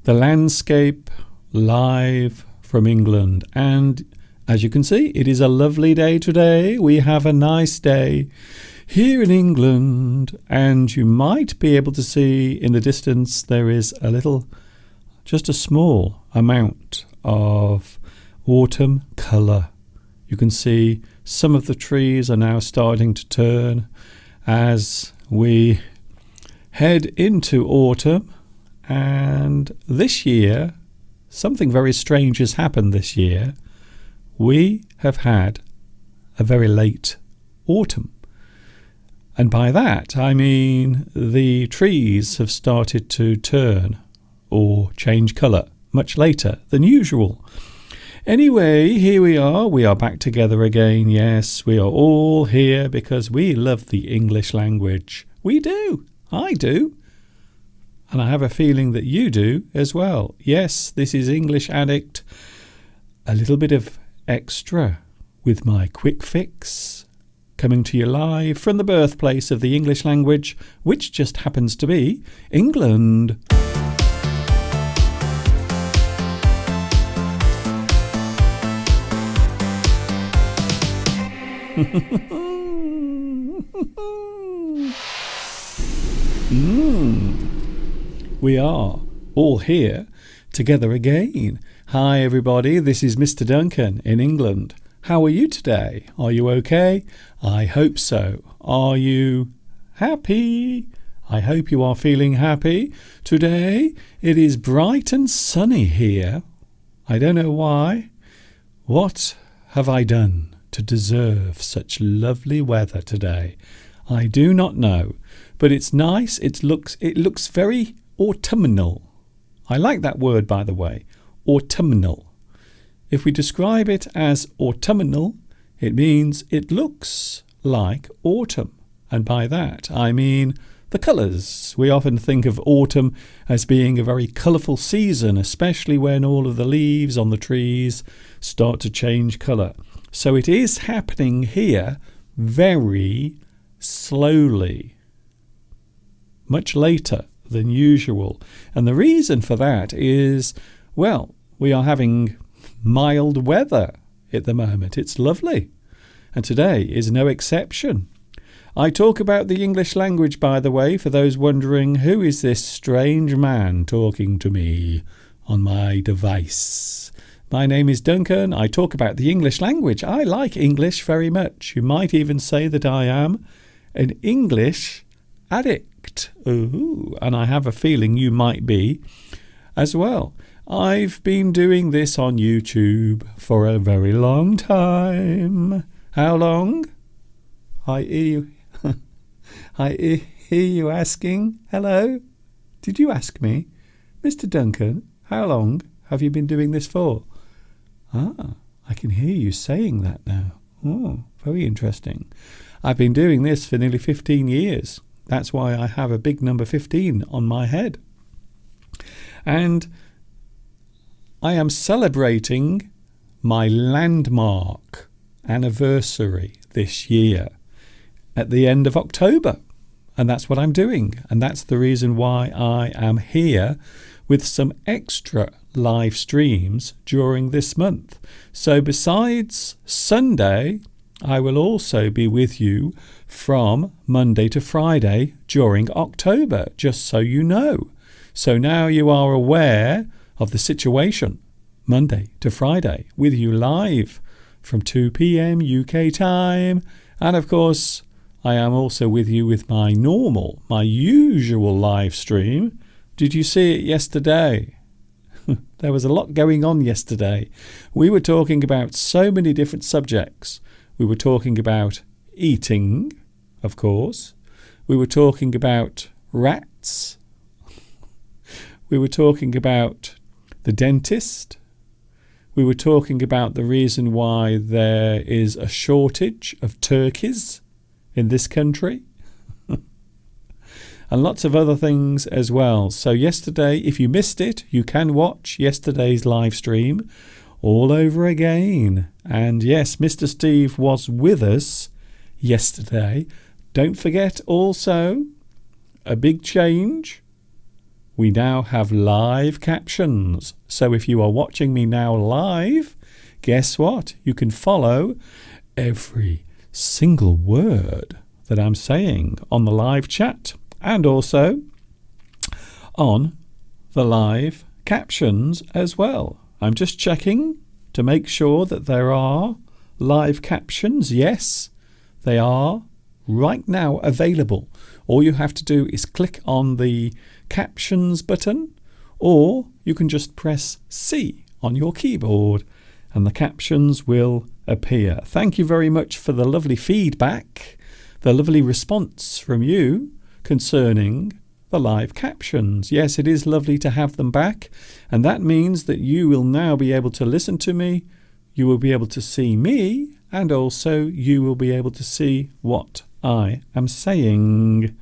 the landscape live from England. And as you can see, it is a lovely day today. We have a nice day here in England, and you might be able to see in the distance there is just a small amount of autumn colour. You can see some of the trees are now starting to turn as we head into autumn. And this year, something very strange has happened this year. We have had a very late autumn. And by that, I mean the trees have started to turn or change colour much later than usual. Anyway, here we are back together again. Yes, we are all here because we love the English language. We do. I do. And I have a feeling that you do as well. Yes, this is English Addict. A little bit of extra with my quick fix, coming to you live from the birthplace of the English language, which just happens to be England. We are all here together again. Hi everybody, this is Mr. Duncan in England. How are you today? Are you okay? I hope so. Are you happy? I hope you are feeling happy. Today it is bright and sunny here. I don't know why. What have I done to deserve such lovely weather today? I do not know, but it's nice. It looks very autumnal. I like that word, by the way, autumnal. If we describe it as autumnal, it means it looks like autumn. And by that, I mean the colours. We often think of autumn as being a very colourful season, especially when all of the leaves on the trees start to change colour. So it is happening here very slowly, much later than usual. And the reason for that is, well, we are having mild weather at the moment. It's lovely. And today is no exception. I talk about the English language, by the way, for those wondering, who is this strange man talking to me on my device? My name is Duncan. I talk about the English language. I like English very much. You might even say that I am an English addict. Ooh, and I have a feeling you might be as well. I've been doing this on YouTube for a very long time. How long? I hear you asking. Hello? Did you ask me? Mr. Duncan, how long have you been doing this for? Ah, I can hear you saying that now. Oh, very interesting. I've been doing this for nearly 15 years. That's why I have a big number 15 on my head. And I am celebrating my landmark anniversary this year at the end of October. And that's what I'm doing. And that's the reason why I am here with some extra live streams during this month. So besides Sunday, I will also be with you from Monday to Friday during October, just so you know. So now you are aware of the situation. Monday to Friday with you live from 2 p.m. UK time. And of course, I am also with you with my usual live stream. Did you see it yesterday? There was a lot going on yesterday. We were talking about so many different subjects. We were talking about eating, of course. We were talking about rats. We were talking about the dentist. We were talking about the reason why there is a shortage of turkeys in this country. And lots of other things as well. So yesterday, if you missed it, you can watch yesterday's live stream all over again. And yes, Mr. Steve was with us yesterday. Don't forget also a big change. we now have live captions. So if you are watching me now live, guess what? You can follow every single word that I'm saying on the live chat and also on the live captions as well. I'm just checking to make sure that there are live captions. Yes, they are right now available. All you have to do is click on the captions button, or you can just press C on your keyboard and the captions will appear. Thank you very much for the lovely feedback, the lovely response from you concerning the live captions. Yes, it is lovely to have them back, and that means that you will now be able to listen to me, you will be able to see me, and also you will be able to see what I am saying.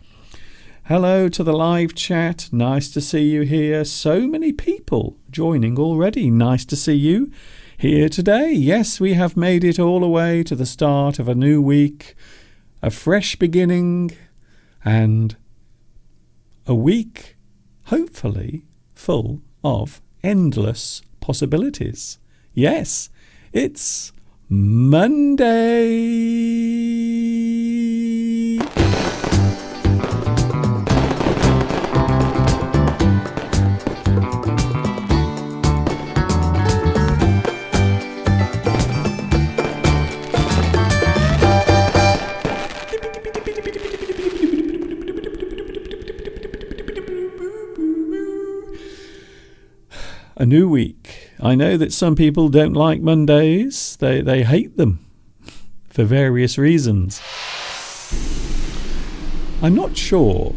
Hello to the live chat. Nice to see you here. So many people joining already. Nice to see you here today. Yes, we have made it all the way to the start of a new week, a fresh beginning, and a week hopefully full of endless possibilities. Yes, it's Monday. A new week. I know that some people don't like Mondays. They hate them for various reasons. I'm not sure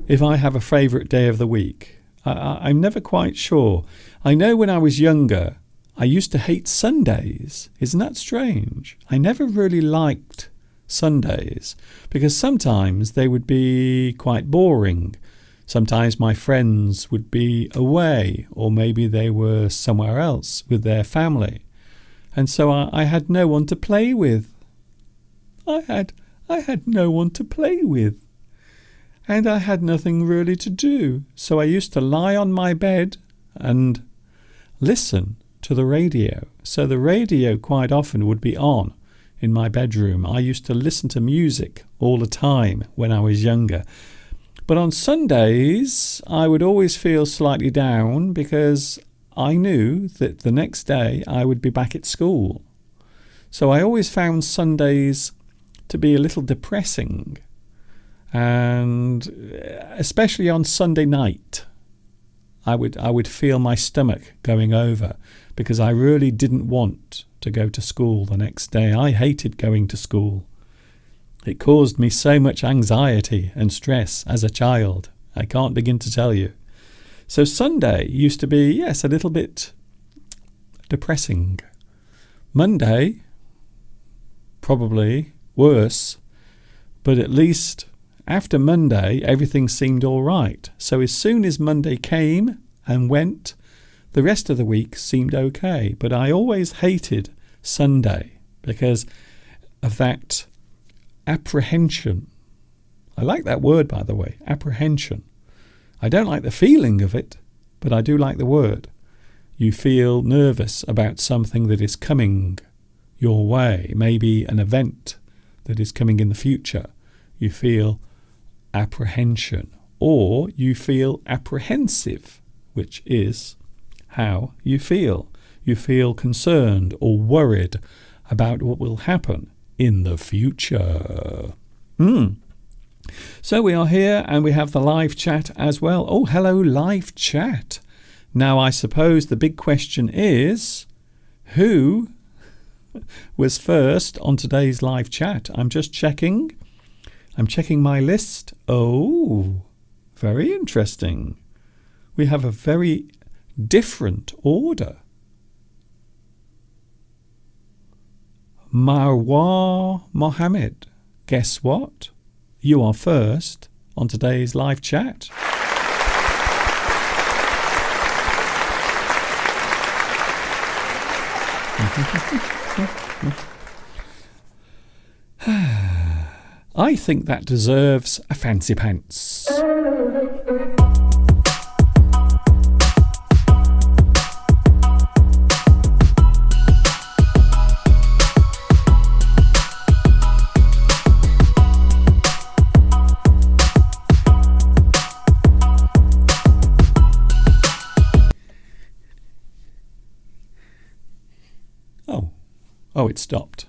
if I have a favourite day of the week. I'm never quite sure. I know when I was younger, I used to hate Sundays. Isn't that strange? I never really liked Sundays because sometimes they would be quite boring. Sometimes my friends would be away, or maybe they were somewhere else with their family. And so I had no one to play with. I had no one to play with. And I had nothing really to do. So I used to lie on my bed and listen to the radio. So the radio quite often would be on in my bedroom. I used to listen to music all the time when I was younger. But on Sundays, I would always feel slightly down because I knew that the next day I would be back at school. So I always found Sundays to be a little depressing. And especially on Sunday night, I would feel my stomach going over because I really didn't want to go to school the next day. I hated going to school. It caused me so much anxiety and stress as a child. I can't begin to tell you. So Sunday used to be, yes, a little bit depressing. Monday, probably worse. But at least after Monday, everything seemed all right. So as soon as Monday came and went, the rest of the week seemed okay. But I always hated Sunday because of that apprehension. I like that word, by the way, apprehension. I don't like the feeling of it, but I do like the word. You feel nervous about something that is coming your way, maybe an event that is coming in the future. You feel apprehension, or you feel apprehensive, which is how you feel. You feel concerned or worried about what will happen in the future. So we are here and we have the live chat as well. Oh, hello, live chat. Now, I suppose the big question is, who was first on today's live chat? I'm just checking. I'm checking my list. Oh, very interesting. We have a very different order. Marwa Mohammed. Guess what? You are first on today's live chat. I think that deserves a fancy pants. Oh, it stopped.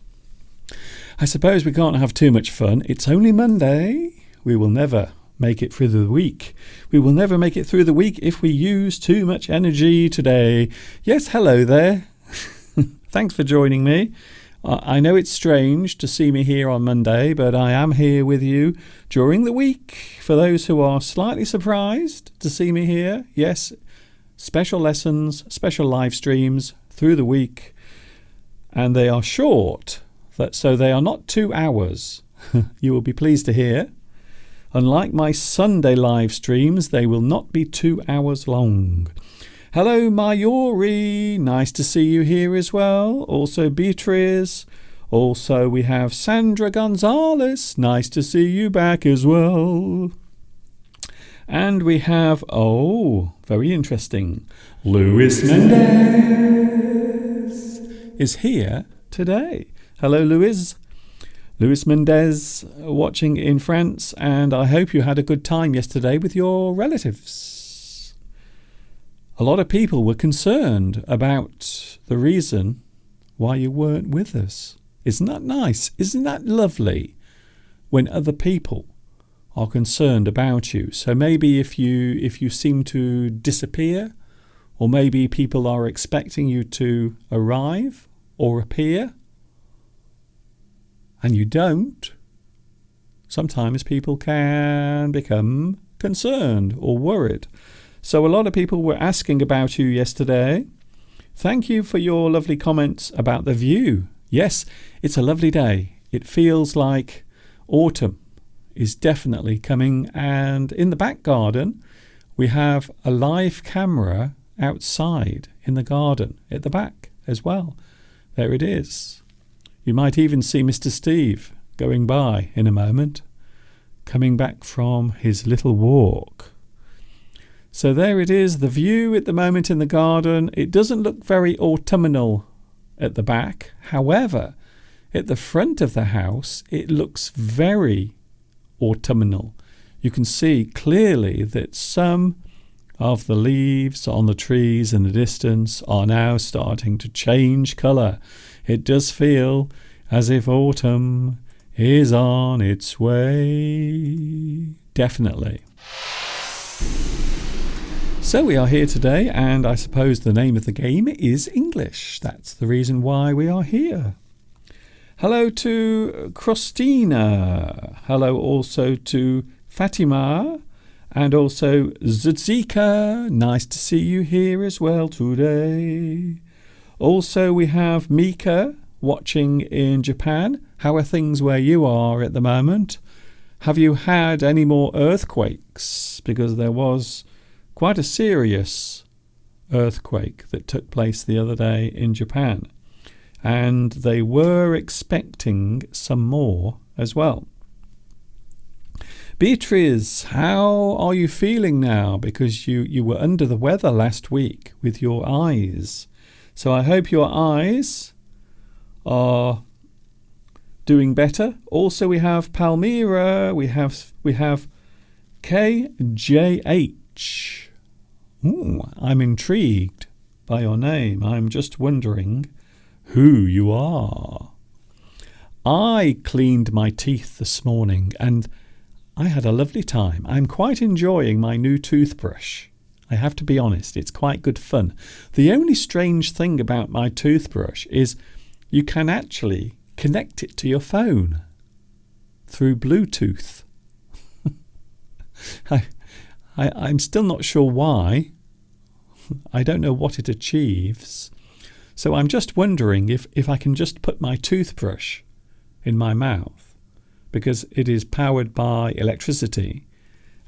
I suppose we can't have too much fun. It's only Monday. We will never make it through the week. We will never make it through the week if we use too much energy today. Yes, hello there. Thanks for joining me. I know it's strange to see me here on Monday, but I am here with you during the week. For those who are slightly surprised to see me here, yes, special lessons, special live streams through the week, and they are short, so they are not 2 hours. You will be pleased to hear. Unlike my Sunday live streams, they will not be 2 hours long. Hello, Mayuri. Nice to see you here as well. Also, Beatrice. Also, we have Sandra Gonzalez. Nice to see you back as well. And we have, very interesting, Luis Mendez is here today. Hello, Luis. Luis Mendez watching in France, and I hope you had a good time yesterday with your relatives. A lot of people were concerned about the reason why you weren't with us. Isn't that nice? Isn't that lovely when other people are concerned about you? So maybe if you seem to disappear, or maybe people are expecting you to arrive or appear and you don't, sometimes people can become concerned or worried. So a lot of people were asking about you yesterday. Thank you for your lovely comments about the view. Yes, it's a lovely day. It feels like autumn is definitely coming. And in the back garden, we have a live camera outside in the garden at the back as well. There it is. You might even see Mr. Steve going by in a moment, coming back from his little walk. So there it is, the view at the moment in the garden. It doesn't look very autumnal at the back. However, at the front of the house, it looks very autumnal. You can see clearly that some of the leaves on the trees in the distance are now starting to change colour. It does feel as if autumn is on its way. Definitely. So we are here today, and I suppose the name of the game is English. That's the reason why we are here. Hello to Christina. Hello also to Fatima, and also Zuzika. Nice to see you here as well today. Also we have Mika watching in Japan. How are things where you are at the moment? Have you had any more earthquakes? Because there was quite a serious earthquake that took place the other day in Japan, and they were expecting some more as well. Beatrice, how are you feeling now? Because you were under the weather last week with your eyes. So I hope your eyes are doing better. Also we have Palmyra, we have KJH. Ooh, I'm intrigued by your name. I'm just wondering who you are. I cleaned my teeth this morning and I had a lovely time. I'm quite enjoying my new toothbrush. I have to be honest, it's quite good fun. The only strange thing about my toothbrush is you can actually connect it to your phone through Bluetooth. I'm still not sure why. I don't know what it achieves. So I'm just wondering if I can just put my toothbrush in my mouth, because it is powered by electricity,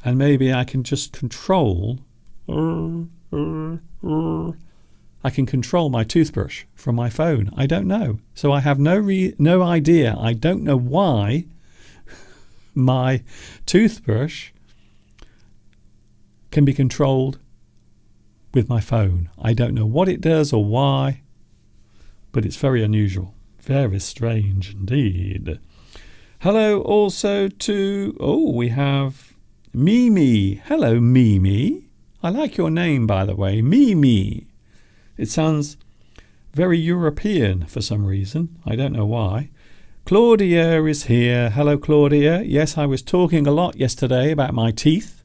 and maybe I can just control my toothbrush from my phone. I don't know. So I have no idea. I don't know why my toothbrush can be controlled with my phone. I don't know what it does or why, but it's very unusual. Very strange indeed. Hello also to, we have Mimi. Hello, Mimi. I like your name, by the way, Mimi. It sounds very European for some reason. I don't know why. Claudia is here. Hello, Claudia. Yes, I was talking a lot yesterday about my teeth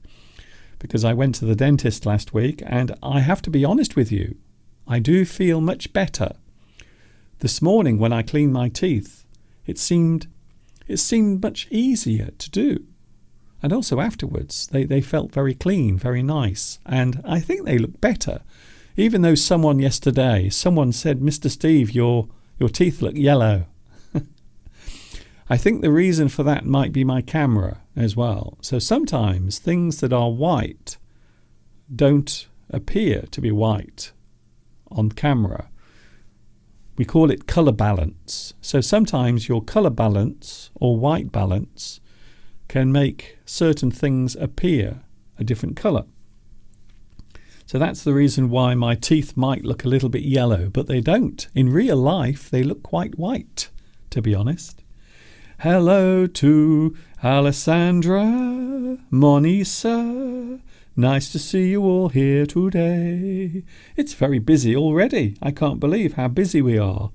because I went to the dentist last week, and I have to be honest with you, I do feel much better. This morning when I cleaned my teeth, it seemed much easier to do. And also afterwards, they felt very clean, very nice, and I think they look better. Even though someone said, Mr. Steve, your teeth look yellow. I think the reason for that might be my camera as well. So sometimes things that are white don't appear to be white on camera. We call it colour balance. So sometimes your colour balance or white balance can make certain things appear a different colour. So that's the reason why my teeth might look a little bit yellow, but they don't. In real life, they look quite white, to be honest. Hello to Alessandra, Monisa. Nice to see you all here today. It's very busy already. I can't believe how busy we are.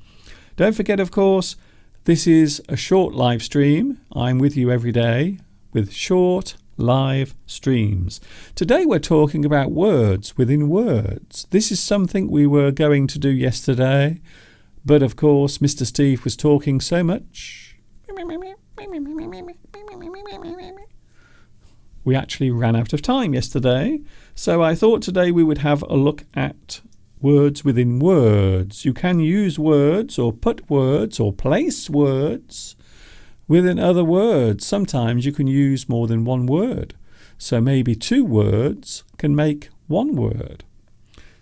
Don't forget, of course, this is a short live stream. I'm with you every day with short live streams. Today we're talking about words within words. This is something we were going to do yesterday, but of course Mr. Steve was talking so much. We actually ran out of time yesterday, so I thought today we would have a look at words within words. You can use words or put words or place words within other words. Sometimes you can use more than one word. So maybe two words can make one word.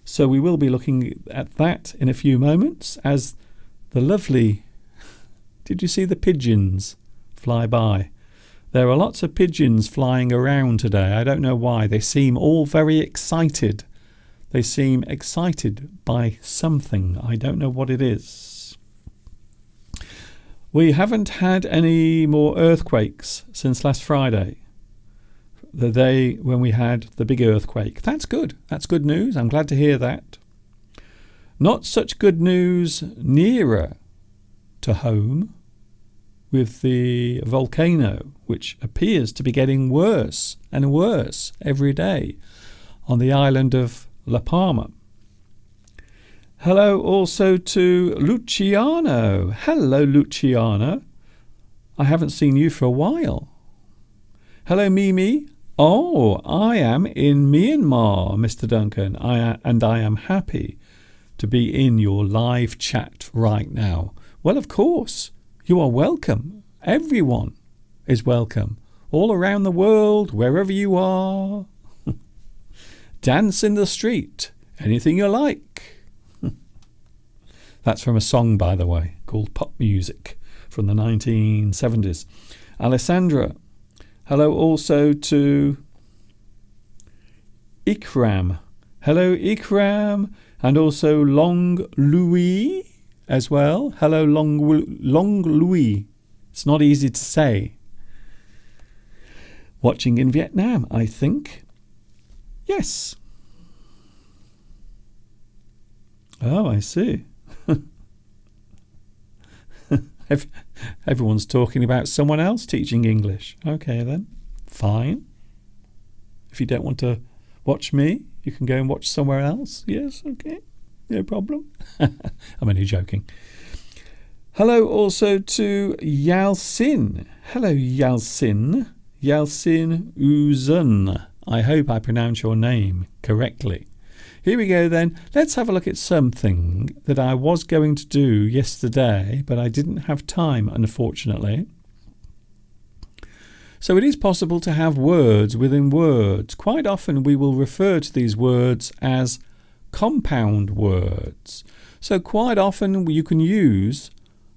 So we will be looking at that in a few moments as the lovely... Did you see the pigeons fly by? There are lots of pigeons flying around today. I don't know why. They seem all very excited. They seem excited by something. I don't know what it is. We haven't had any more earthquakes since last Friday, the day when we had the big earthquake. That's good. That's good news. I'm glad to hear that. Not such good news nearer to home with the volcano, which appears to be getting worse and worse every day on the island of La Palma. Hello also to Luciano. Hello, Luciano. I haven't seen you for a while. Hello, Mimi. Oh, I am in Myanmar, Mr. Duncan, and I am happy to be in your live chat right now. Well, of course, you are welcome. Everyone is welcome. All around the world, wherever you are. Dance in the street. Anything you like. That's from a song, by the way, called Pop Music from the 1970s. Alessandra. Hello also to Ikram. Hello, Ikram. And also Long Louis as well. Hello, Long Louis. It's not easy to say. Watching in Vietnam, I think. Yes. Oh, I see. Everyone's talking about someone else teaching English. Okay, then. Fine. If you don't want to watch me, you can go and watch somewhere else. Yes, okay. No problem. I'm only joking. Hello also to Yalcin. Hello, Yalcin. Yalcin Uzun. I hope I pronounce your name correctly. Here we go then. Let's have a look at something that I was going to do yesterday, but I didn't have time, unfortunately. So it is possible to have words within words. Quite often we will refer to these words as compound words. So quite often you can use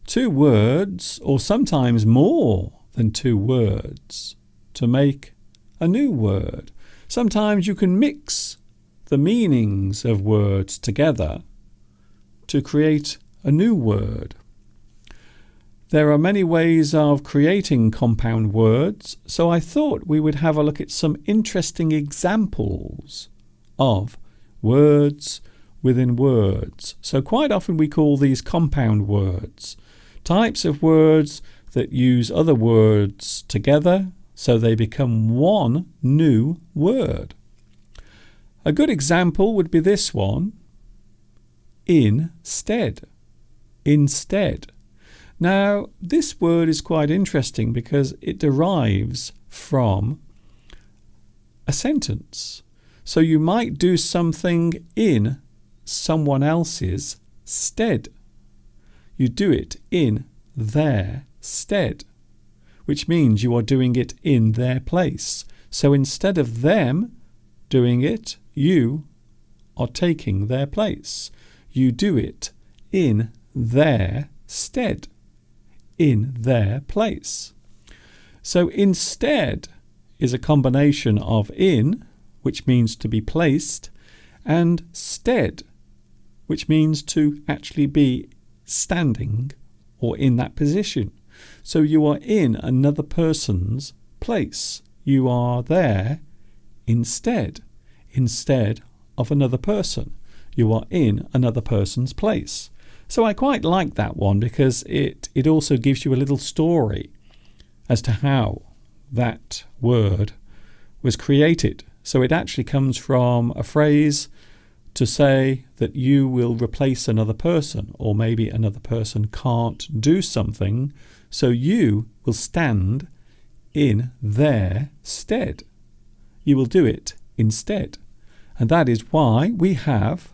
two words or sometimes more than two words to make a new word. Sometimes you can mix the meanings of words together to create a new word. There are many ways of creating compound words, so I thought we would have a look at some interesting examples of words within words. So quite often we call these compound words, types of words that use other words together so they become one new word. A good example would be this one, instead. Instead. Now, this word is quite interesting because it derives from a sentence. So you might do something in someone else's stead. You do it in their stead, which means you are doing it in their place. So instead of them doing it, you are taking their place. You do it in their stead, in their place. So instead is a combination of in, which means to be placed, and stead, which means to actually be standing or in that position. So you are in another person's place. You are there instead of another person. You are in another person's place. So I quite like that one because it also gives you a little story as to how that word was created. So it actually comes from a phrase to say that you will replace another person, or maybe another person can't do something, so you will stand in their stead. You will do it instead. And that is why we have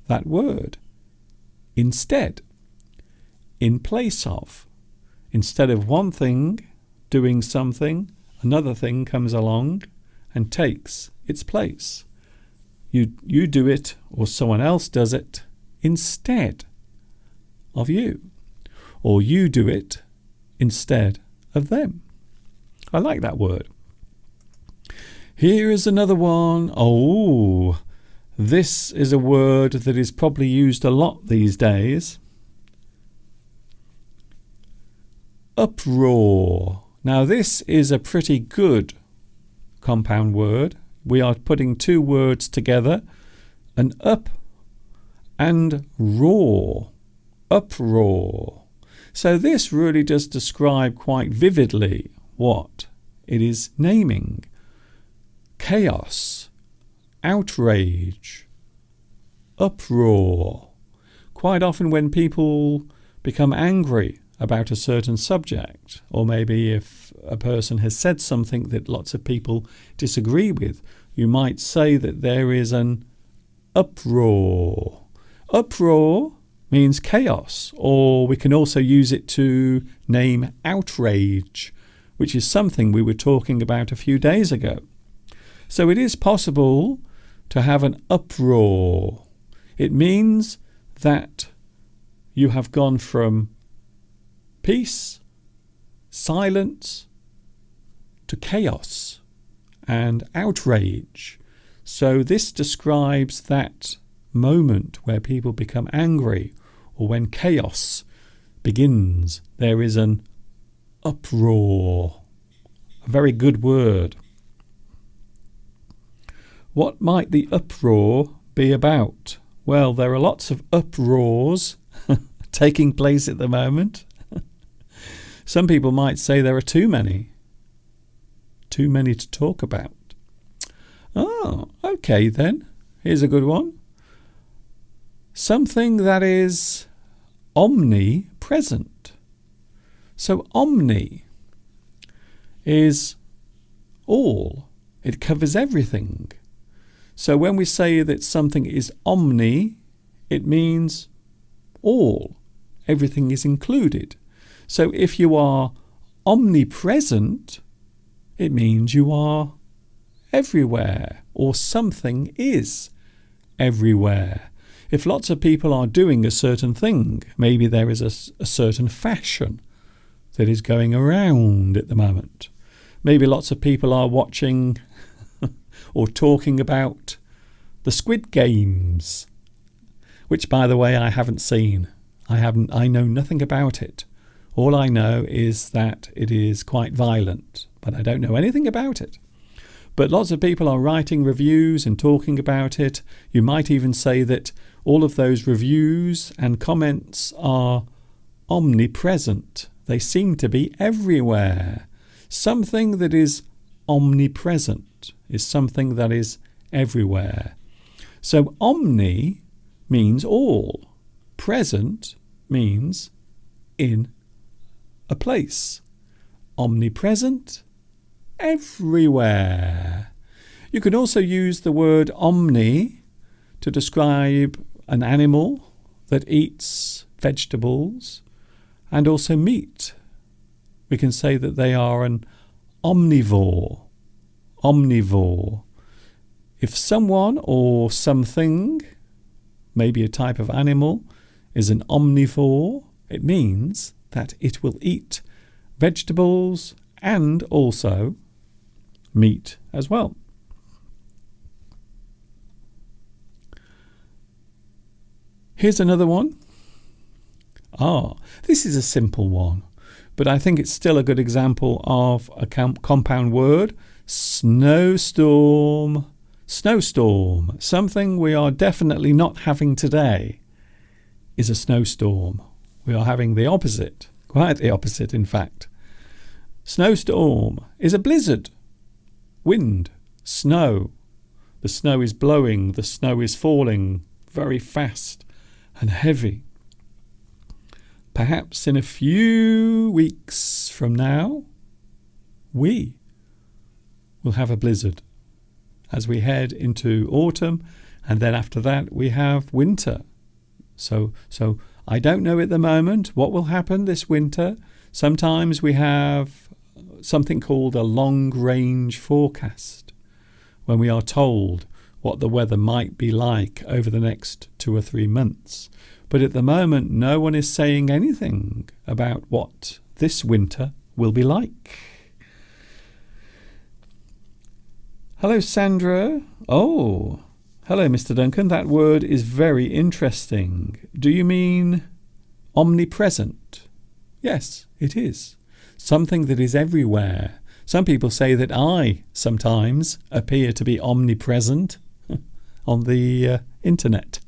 that word, instead, in place of. Instead of one thing doing something, another thing comes along and takes its place. You do it, or someone else does it instead of you, or you do it instead of them. I like that word. Here is another one. Oh, this is a word that is probably used a lot these days. Uproar. Now this is a pretty good compound word. We are putting two words together, an up and roar. Uproar. So this really does describe quite vividly what it is naming. Chaos, outrage, uproar. Quite often when people become angry about a certain subject, or maybe if a person has said something that lots of people disagree with, you might say that there is an uproar. Uproar means chaos, or we can also use it to name outrage, which is something we were talking about a few days ago. So it is possible to have an uproar. It means that you have gone from peace, silence, to chaos and outrage. So this describes that moment where people become angry, or when chaos begins. There is an uproar. A very good word. What might the uproar be about? Well, there are lots of uproars taking place at the moment. Some people might say there are too many to talk about. Oh, okay then. Here's a good one. Something that is omnipresent. So omni is all. It covers everything. So when we say that something is omni, it means all. Everything is included. So if you are omnipresent, it means you are everywhere, or something is everywhere. If lots of people are doing a certain thing, maybe there is a certain fashion that is going around at the moment. Maybe lots of people are watching or talking about the Squid Games, which, by the way, I haven't seen. I know nothing about it. All I know is that it is quite violent, but I don't know anything about it. But lots of people are writing reviews and talking about it. You might even say that all of those reviews and comments are omnipresent. They seem to be everywhere. Something that is omnipresent is something that is everywhere. So omni means all. Present means in a place. Omnipresent, everywhere. You can also use the word omni to describe an animal that eats vegetables and also meat. We can say that they are an omnivore. Omnivore. If someone or something, maybe a type of animal, is an omnivore, it means that it will eat vegetables and also meat as well. Here's another one. This is a simple one, but I think it's still a good example of a compound word. Snowstorm. Snowstorm. Something we are definitely not having today is a snowstorm. We are having the opposite. Quite the opposite, in fact. Snowstorm is a blizzard. Wind. Snow. The snow is blowing. The snow is falling very fast and heavy. Perhaps in a few weeks from now, we will have a blizzard as we head into autumn, and then after that we have winter. So I don't know at the moment what will happen this winter. Sometimes we have something called a long-range forecast, when we are told what the weather might be like over the next 2 or 3 months. But at the moment, no one is saying anything about what this winter will be like. Hello, Sandra. Oh, hello, Mr. Duncan. That word is very interesting. Do you mean omnipresent? Yes, it is. Something that is everywhere. Some people say that I sometimes appear to be omnipresent on the internet.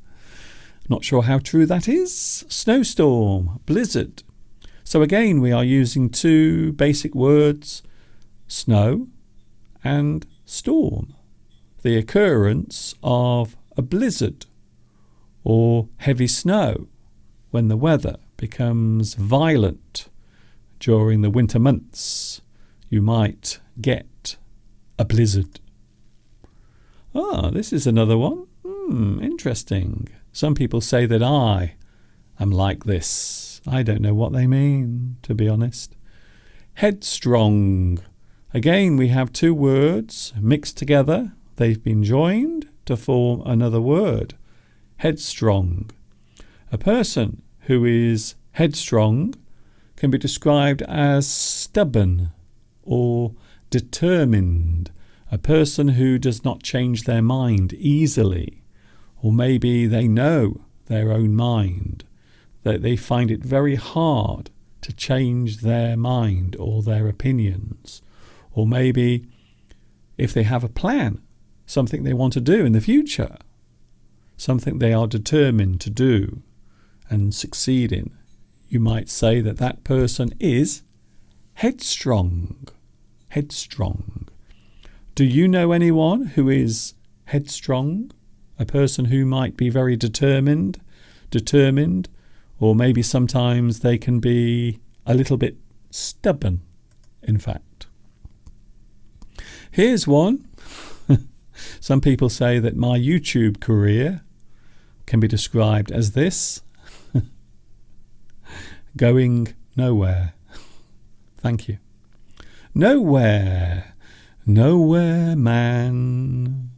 Not sure how true that is. Snowstorm, blizzard. So again, we are using 2 basic words, snow and storm. The occurrence of a blizzard or heavy snow when the weather becomes violent during the winter months. You might get a blizzard. This is another one. Interesting. Some people say that I am like this. I don't know what they mean, to be honest. Headstrong. Again, we have 2 words mixed together. They've been joined to form another word. Headstrong. A person who is headstrong can be described as stubborn or determined. A person who does not change their mind easily. Or maybe they know their own mind, that they find it very hard to change their mind or their opinions. Or maybe if they have a plan, something they want to do in the future, something they are determined to do and succeed in, you might say that that person is headstrong. Headstrong. Do you know anyone who is headstrong? A person who might be very determined, or maybe sometimes they can be a little bit stubborn, in fact. Here's one. Some people say that my YouTube career can be described as this. Going nowhere. Thank you. Nowhere. Nowhere man.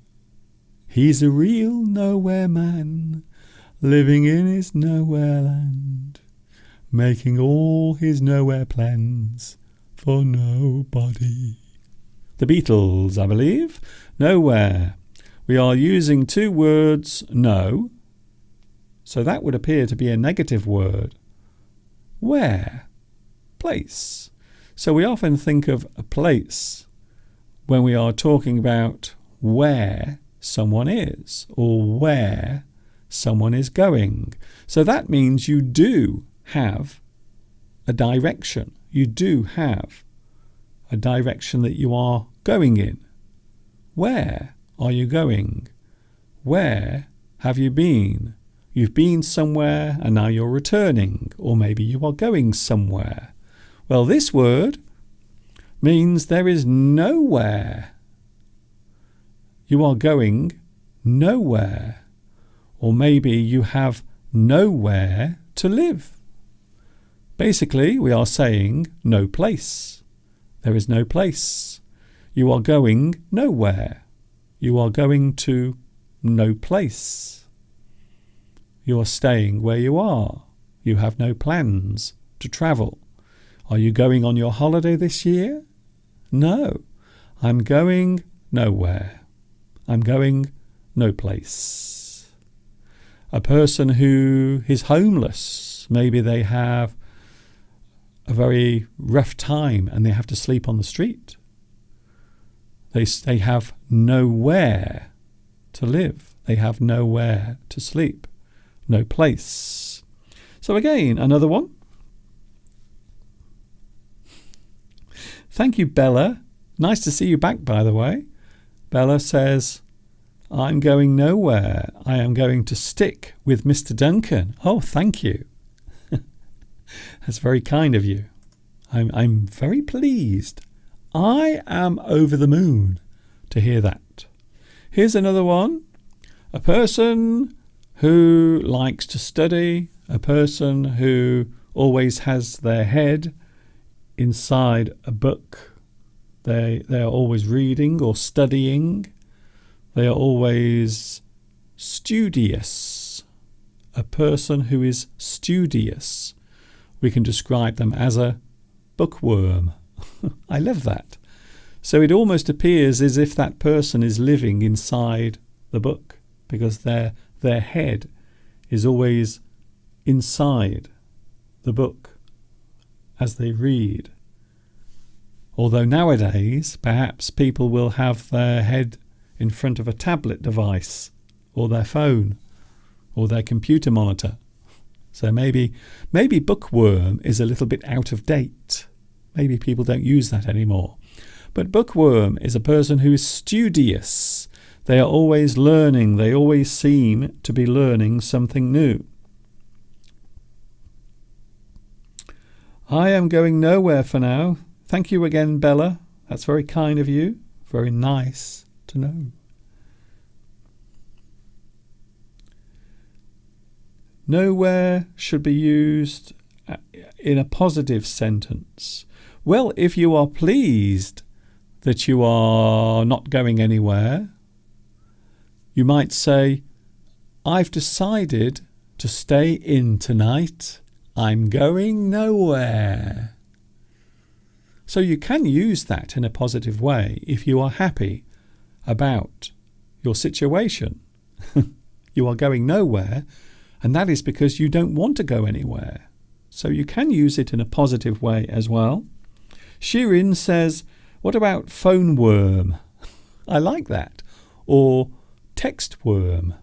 He's a real nowhere man, living in his nowhere land, making all his nowhere plans for nobody. The Beatles, I believe. Nowhere. We are using 2 words, no, so that would appear to be a negative word. Where? Place. So we often think of a place when we are talking about where someone is or where someone is going. So that means you do have a direction. You do have a direction that you are going in. Where are you going? Where have you been? You've been somewhere and now you're returning, or maybe you are going somewhere. Well, this word means there is nowhere. You are going nowhere, or maybe you have nowhere to live. Basically, we are saying no place. There is no place. You are going nowhere. You are going to no place. You are staying where you are. You have no plans to travel. Are you going on your holiday this year? No. I'm going nowhere. I'm going no place. A person who is homeless, maybe they have a very rough time and they have to sleep on the street. They have nowhere to live. They have nowhere to sleep. No place. So again, another one. Thank you, Bella. Nice to see you back, by the way. Bella says, I'm going nowhere. I am going to stick with Mr. Duncan. Oh, thank you. That's very kind of you. I'm very pleased. I am over the moon to hear that. Here's another one. A person who likes to study, a person who always has their head inside a book. They are always reading or studying. They are always studious. A person who is studious. We can describe them as a bookworm. I love that. So it almost appears as if that person is living inside the book, because their head is always inside the book as they read. Although nowadays, perhaps people will have their head in front of a tablet device or their phone or their computer monitor. So maybe bookworm is a little bit out of date. Maybe people don't use that anymore. But bookworm is a person who is studious. They are always learning. They always seem to be learning something new. I am going nowhere for now. Thank you again, Bella. That's very kind of you. Very nice to know. Nowhere should be used in a positive sentence. Well, if you are pleased that you are not going anywhere, you might say, I've decided to stay in tonight. I'm going nowhere. So you can use that in a positive way if you are happy about your situation. You are going nowhere, and that is because you don't want to go anywhere. So you can use it in a positive way as well. Shirin says, what about phone worm? I like that. Or text worm.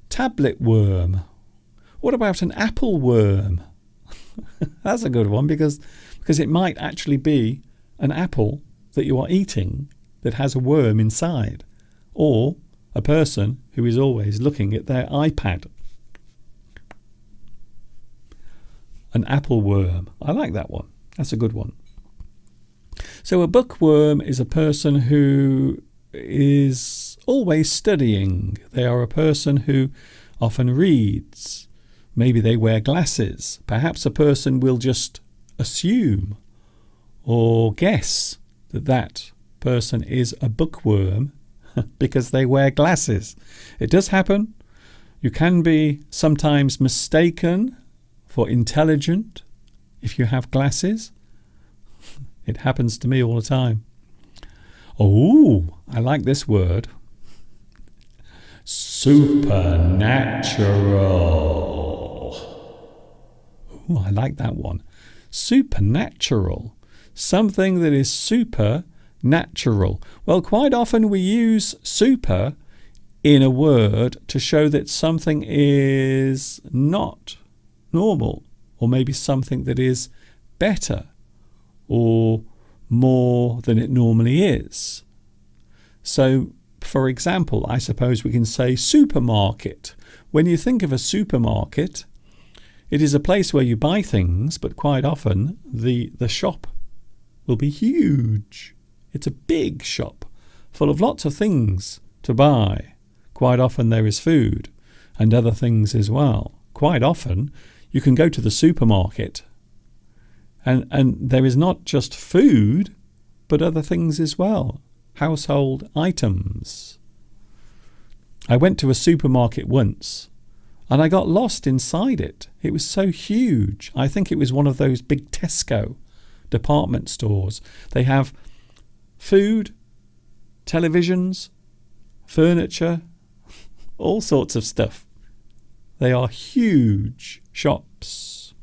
Tablet worm. What about an apple worm? That's a good one because it might actually be an apple that you are eating that has a worm inside. Or a person who is always looking at their iPad. An apple worm. I like that one. That's a good one. So a bookworm is a person who is always studying. They are a person who often reads. Maybe they wear glasses. Perhaps a person will just assume or guess that that person is a bookworm because they wear glasses. It does happen. You can be sometimes mistaken for intelligent if you have glasses. It happens to me all the time. Oh, I like this word. Supernatural. Oh, I like that one. Supernatural. something that is supernatural. Well, quite often we use super in a word to show that something is not normal, or maybe something that is better or more than it normally is. So, for example, I suppose we can say supermarket. When you think of a supermarket, it is a place where you buy things, but quite often the shop will be huge. It's a big shop full of lots of things to buy. Quite often there is food and other things as well. Quite often you can go to the supermarket and there is not just food, but other things as well. Household items. I went to a supermarket once and I got lost inside it. It was so huge. I think it was one of those big Tesco department stores. They have food, televisions, furniture, all sorts of stuff. They are huge shops.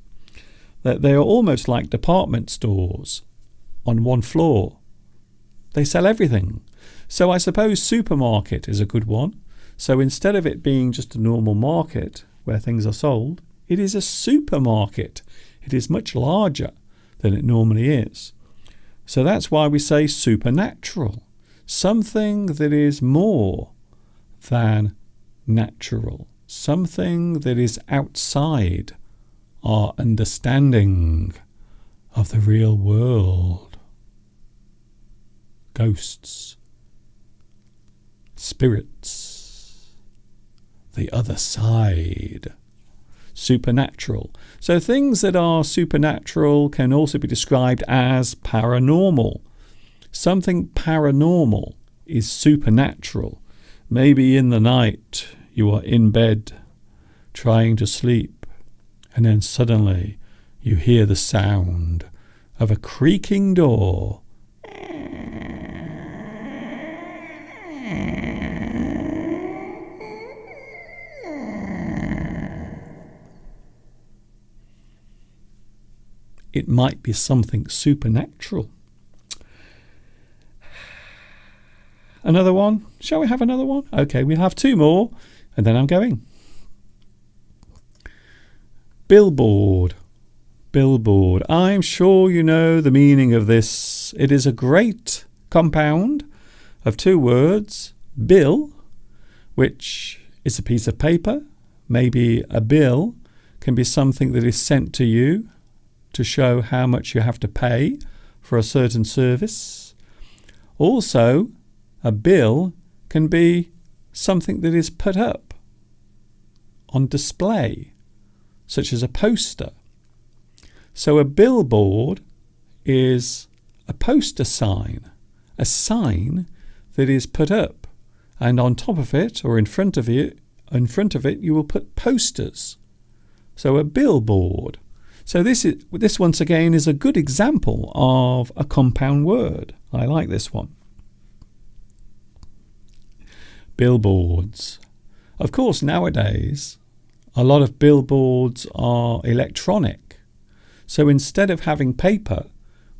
They are almost like department stores on one floor. They sell everything. So I suppose supermarket is a good one. So instead of it being just a normal market where things are sold, it is a supermarket. It is much larger than it normally is. So that's why we say supernatural. Something that is more than natural. Something that is outside our understanding of the real world. Ghosts, spirits, the other side, supernatural. So things that are supernatural can also be described as paranormal. Something paranormal is supernatural. Maybe in the night you are in bed trying to sleep, and then suddenly you hear the sound of a creaking door. It might be something supernatural. Another one? Shall we have another one? Okay, we'll have two more, and then I'm going. Billboard. Billboard. I'm sure you know the meaning of this. It is a great compound of two words. Bill, which is a piece of paper. Maybe a bill can be something that is sent to you to show how much you have to pay for a certain service. Also, a bill can be something that is put up on display, such as a poster. So a billboard is a poster sign, a sign that is put up, and on top of it or in front of it you will put posters. So a billboard. So this once again is a good example of a compound word. I like this one. Billboards. Of course, nowadays, a lot of billboards are electronic. So instead of having paper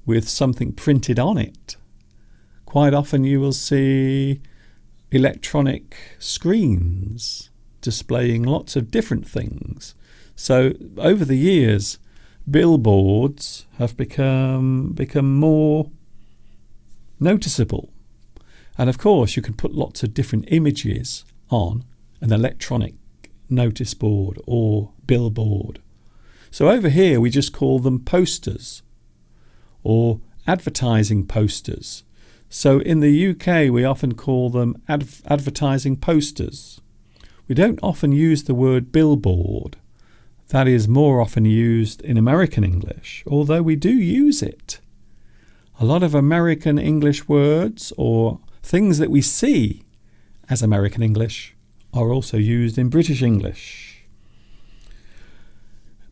with something printed on it, quite often you will see electronic screens displaying lots of different things. So over the years, billboards have become more noticeable. And of course, you can put lots of different images on an electronic notice board or billboard. So over here, we just call them posters or advertising posters. So in the UK, we often call them advertising posters. We don't often use the word billboard. That is more often used in American English, although we do use it. A lot of American English words or things that we see as American English are also used in British English.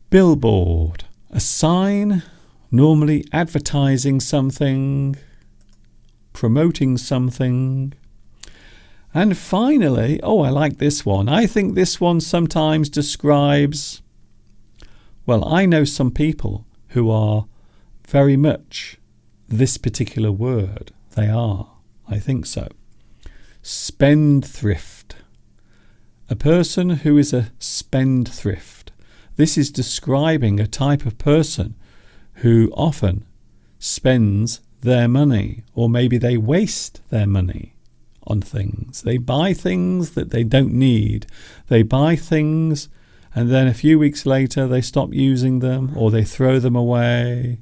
Billboard, a sign, normally advertising something, promoting something. And finally, I like this one. I think this one sometimes describes, I know some people who are very much this particular word. They are. I think so. Spendthrift. A person who is a spendthrift. This is describing a type of person who often spends their money, or maybe they waste their money on things. They buy things that they don't need. They buy things and then a few weeks later they stop using them, or they throw them away.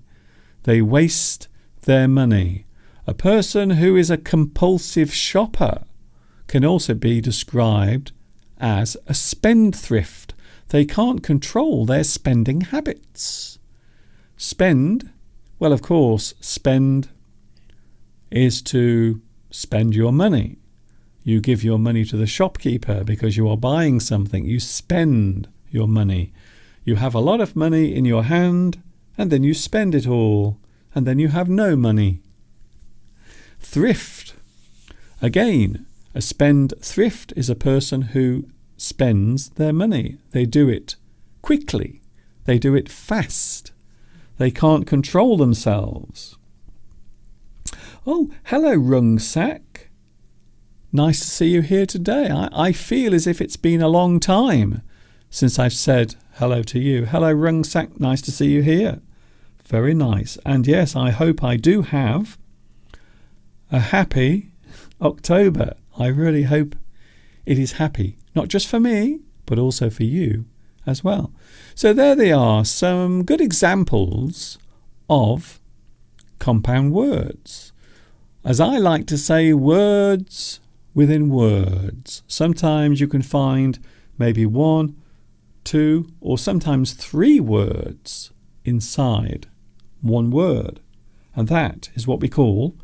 They waste their money. A person who is a compulsive shopper can also be described as a spendthrift. They can't control their spending habits. Spend, well, of course, spend is to spend your money. You give your money to the shopkeeper because you are buying something. You spend your money. You have a lot of money in your hand, and then you spend it all, and then you have no money. Thrift. Again, a spendthrift is a person who spends their money. They do it quickly. They do it fast. They can't control themselves. Oh, hello, Rungsak. Nice to see you here today. I feel as if it's been a long time since I've said hello to you. Hello, Rungsak. Nice to see you here. Very nice. And yes, I hope I do have a happy October. I really hope it is happy, not just for me, but also for you as well. So there they are, some good examples of compound words. As I like to say, words within words. Sometimes you can find maybe 1, 2, or sometimes 3 words inside one word. And that is what we call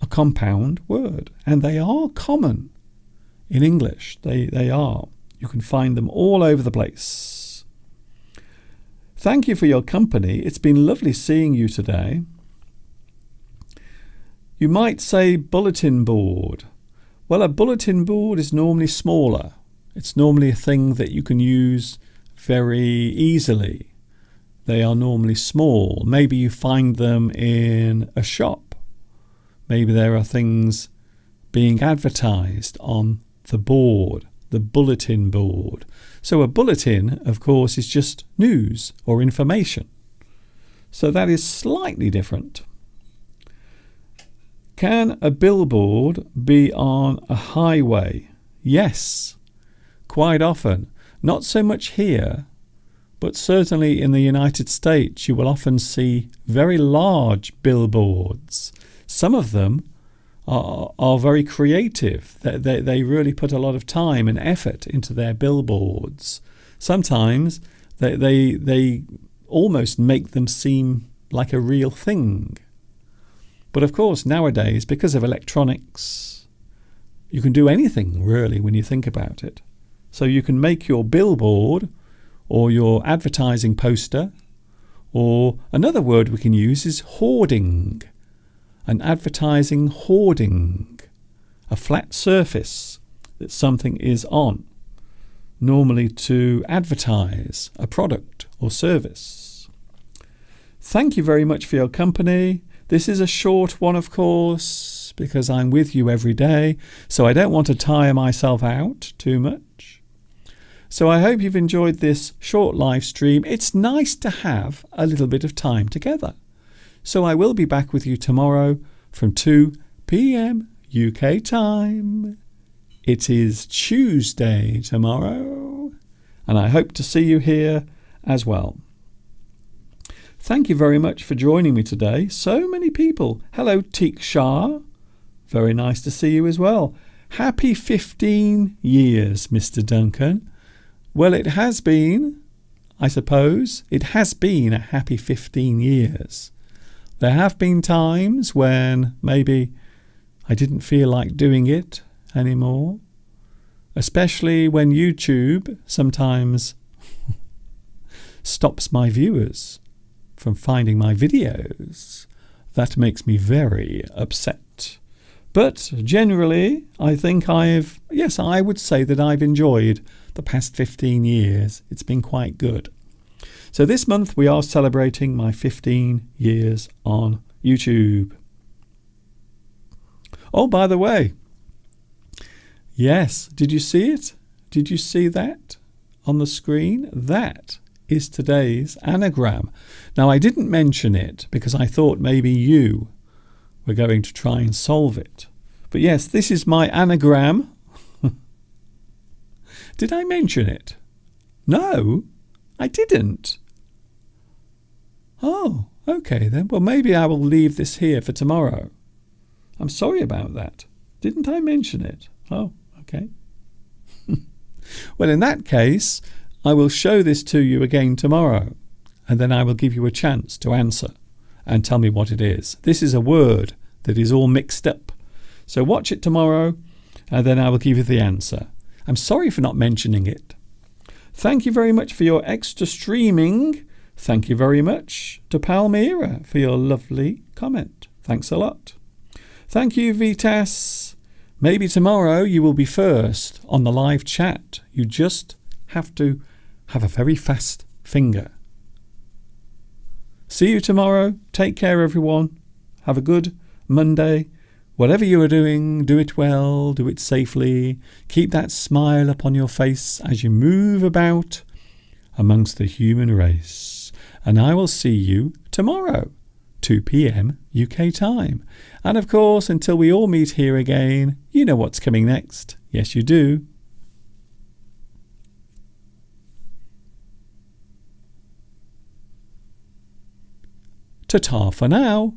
a compound word. And they are common in English. They are. You can find them all over the place. Thank you for your company. It's been lovely seeing you today. You might say bulletin board. Well, a bulletin board is normally smaller. It's normally a thing that you can use very easily. They are normally small. Maybe you find them in a shop. Maybe there are things being advertised on the board, the bulletin board. So a bulletin, of course, is just news or information. So that is slightly different. Can a billboard be on a highway? Yes, quite often. Not so much here, but certainly in the United States you will often see very large billboards. Some of them are very creative. They really put a lot of time and effort into their billboards. Sometimes they almost make them seem like a real thing. But of course, nowadays, because of electronics, you can do anything, really, when you think about it. So you can make your billboard or your advertising poster, or another word we can use is hoarding. An advertising hoarding. A flat surface that something is on, normally to advertise a product or service. Thank you very much for your company. This is a short one, of course, because I'm with you every day, so I don't want to tire myself out too much. So I hope you've enjoyed this short live stream. It's nice to have a little bit of time together. So I will be back with you tomorrow from 2 p.m. UK time. It is Tuesday tomorrow, and I hope to see you here as well. Thank you very much for joining me today. So many people. Hello, Teek Shah. Very nice to see you as well. Happy 15 years, Mr. Duncan. Well, it has been, I suppose, it has been a happy 15 years. There have been times when maybe I didn't feel like doing it anymore, especially when YouTube sometimes stops my viewers from finding my videos. That makes me very upset. But generally, I think I would say that I've enjoyed the past 15 years. It's been quite good. So this month we are celebrating my 15 years on YouTube. Oh, by the way, yes, did you see it? Did you see that on the screen? That is today's anagram. Now, I didn't mention it because I thought maybe you were going to try and solve it. But yes, this is my anagram. Did I mention it? No, I didn't. Oh, okay then. Well, maybe I will leave this here for tomorrow. I'm sorry about that. Didn't I mention it? Oh, okay. Well, in that case, I will show this to you again tomorrow, and then I will give you a chance to answer and tell me what it is. This is a word that is all mixed up. So watch it tomorrow, and then I will give you the answer. I'm sorry for not mentioning it. Thank you very much for your extra streaming. Thank you very much to Palmyra for your lovely comment. Thanks a lot. Thank you, Vitas. Maybe tomorrow you will be first on the live chat. You just have to have a very fast finger. See you tomorrow. Take care, everyone. Have a good Monday. Whatever you are doing, do it well, do it safely. Keep that smile upon your face as you move about amongst the human race. And I will see you tomorrow, 2 p.m. UK time. And of course, until we all meet here again, you know what's coming next. Yes, you do. Ta-ta for now.